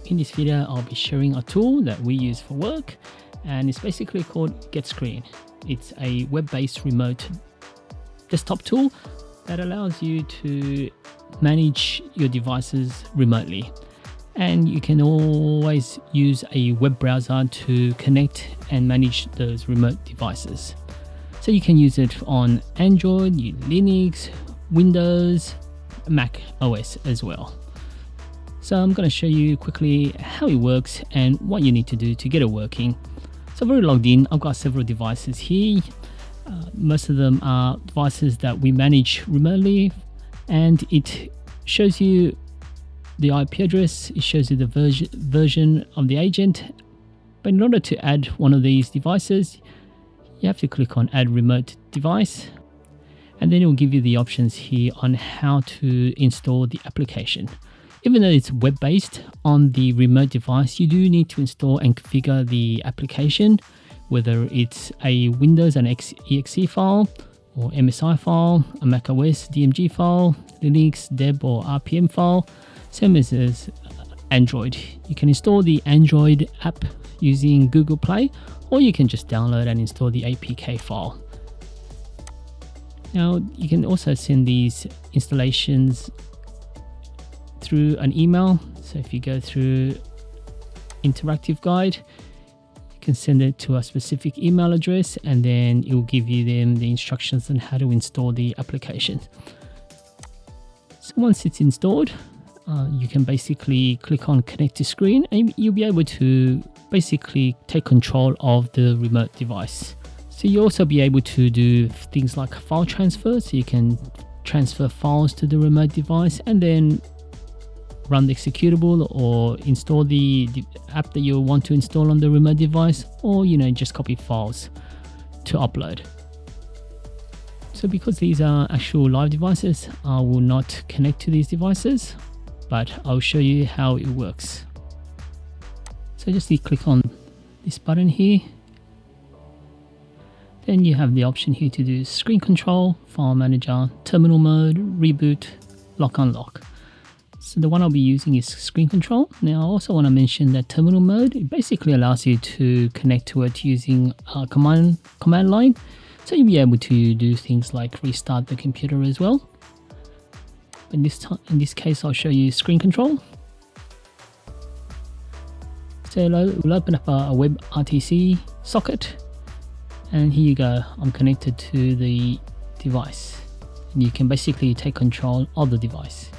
in this video I'll be sharing a tool that we use for work, and it's basically called GetScreen. It's a web-based remote desktop tool that allows you to manage your devices remotely, and you can always use a web browser to connect and manage those remote devices. So you can use it on Android, Linux, Windows, Mac OS as well. So I'm going to show you quickly how it works and what you need to do to get it working. So I've already logged in. I've got several devices here. Most of them are devices that we manage remotely, and it shows you the IP address, it shows you the version of the agent. But in order to add one of these devices, you have to click on Add Remote Device, and then it will give you the options here on how to install the application. Even though it's web-based on the remote device, you do need to install and configure the application, whether it's a Windows and exe file, or MSI file, a macOS DMG file, Linux deb or RPM file, same as Android. You can install the Android app using Google Play, or you can just download and install the APK file. Now you can also send these installations through an email. So if you go through interactive guide, you can send it to a specific email address, and then it will give you them the instructions on how to install the application. So once it's installed, you can basically click on Connect to Screen, and you'll be able to basically take control of the remote device. So you'll also be able to do things like file transfer, so you can transfer files to the remote device and then run the executable or install the app that you want to install on the remote device, or just copy files to upload. So because these are actual live devices, I will not connect to these devices, but I'll show you how it works. So just click on this button here. Then you have the option here to do screen control, file manager, terminal mode, reboot, lock-unlock. So the one I'll be using is screen control. Now I also want to mention that terminal mode, it basically allows you to connect to it using a command line. So you'll be able to do things like restart the computer as well. In this case, I'll show you screen control. So we'll open up a WebRTC socket, and here you go. I'm connected to the device, and you can basically take control of the device.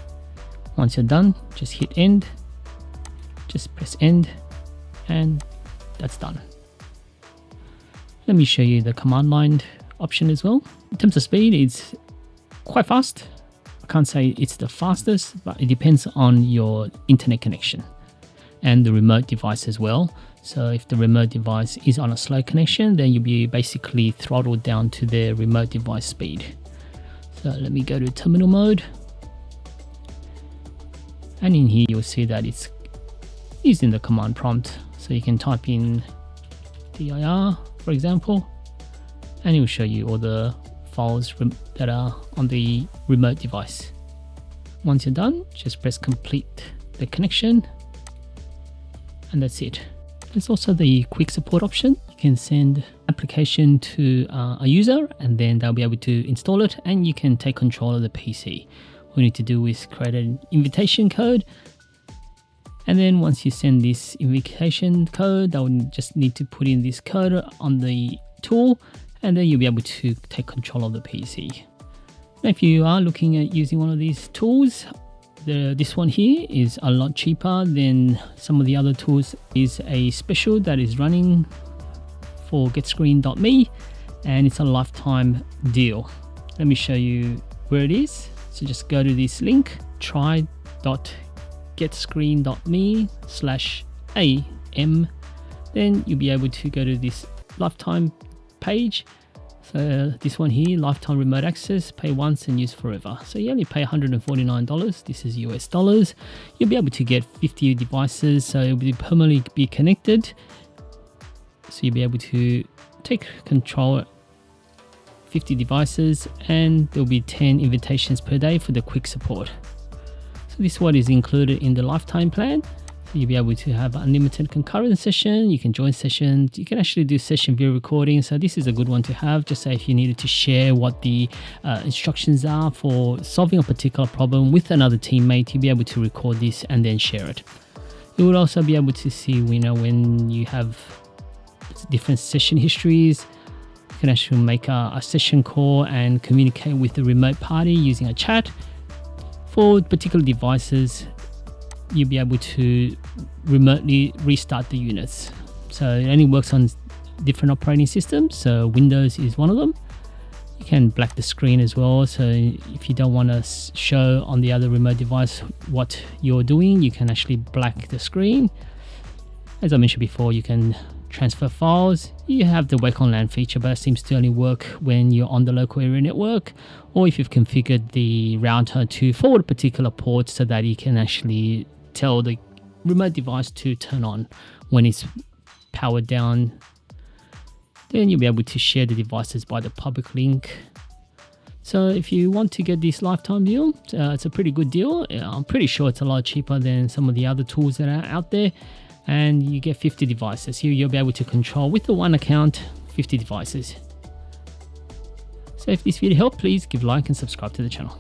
Once you're done, just hit end, just press end, and that's done. Let me show you the command line option as well. In terms of speed, it's quite fast. I can't say it's the fastest, but it depends on your internet connection and the remote device as well. So if the remote device is on a slow connection, then you'll be basically throttled down to the remote device speed. So let me go to terminal mode. And in here, you'll see that it's using the command prompt. So you can type in dir, for example, and it will show you all the files that are on the remote device. Once you're done, just press complete the connection, and that's it. There's also the quick support option. You can send application to a user, and then they'll be able to install it, and you can take control of the PC. All you need to do is create an invitation code, and then once you send this invitation code, they'll just need to put in this code on the tool, and then you'll be able to take control of the PC. Now, if you are looking at using one of these tools, this one here is a lot cheaper than some of the other tools. Is a special that is running for GetScreen.me, and it's a lifetime deal. Let me show you where it is. So just go to this link, try.getscreen.me/am. Then you'll be able to go to this lifetime page. So this one here, lifetime remote access, pay once and use forever. So you only pay $149. This is US dollars. You'll be able to get 50 devices, so it'll be permanently be connected. So you'll be able to take control 50 devices, and there'll be 10 invitations per day for the quick support. So this one is included in the lifetime plan. So you'll be able to have unlimited concurrent session. You can join sessions. You can actually do session view recording. So this is a good one to have. Just say if you needed to share what the instructions are for solving a particular problem with another teammate, you'll be able to record this and then share it. You will also be able to see, when you have different session histories. You can actually make a session call and communicate with the remote party using a chat. For particular devices, you'll be able to remotely restart the units. So it only works on different operating systems. So Windows is one of them. You can black the screen as well. So if you don't want to show on the other remote device what you're doing, you can actually black the screen. As I mentioned before, you can transfer files. You have the Wake-on-LAN feature, but it seems to only work when you're on the local area network, or if you've configured the router to forward a particular port so that you can actually tell the remote device to turn on when it's powered down. Then you'll be able to share the devices by the public link. So if you want to get this lifetime deal, it's a pretty good deal. I'm pretty sure it's a lot cheaper than some of the other tools that are out there. And you get 50 devices. Here you'll be able to control with the one account 50 devices. So if this video helped, please give a like and subscribe to the channel.